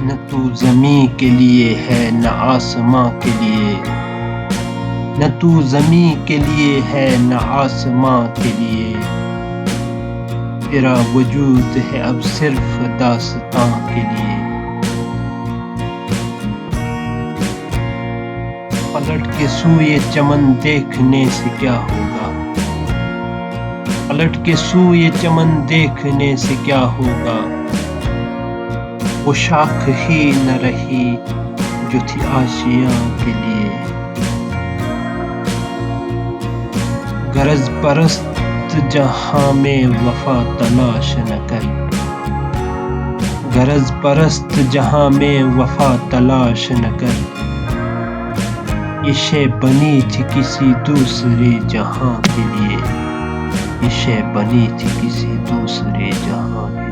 نہ تو زمیں کے لیے ہے نہ آسماں کے لیے، نہ تو زمیں کے لیے ہے نہ آسماں کے لیے، تیرا وجود ہے اب صرف داستاں کے لیے۔ پلٹ کے سوئے چمن دیکھنے سے کیا ہوگا، پلٹ کے سوئے چمن دیکھنے سے کیا ہوگا، وہ شاخ ہی نہ رہی جو تھی آشیاں کے لیے۔ غرض پرست جہاں میں وفا تلاش نہ کر، غرض پرست جہاں میں وفا تلاش نہ کر، یہ شے بنی تھی کسی دوسرے جہاں کے لیے، یہ شے بنی تھی کسی دوسرے جہاں کے لیے۔